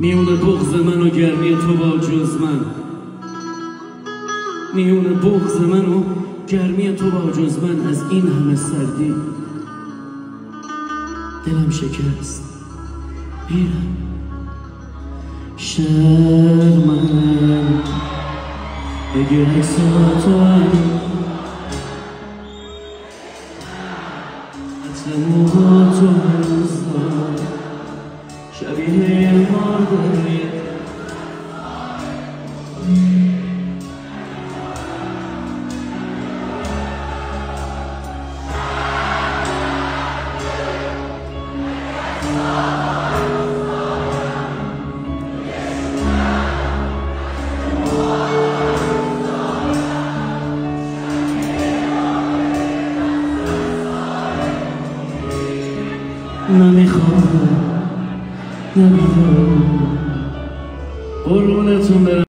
میونه بغض من و گرمی تو با جز من، میونه بغض من و گرمی تو با جز من. از این همه سردی دلم شکست، میرم شرمم بگیر عکساتم، عطر موهاتو هنوز دارم شبیه مارداری. نمیخوام قربونتون برم.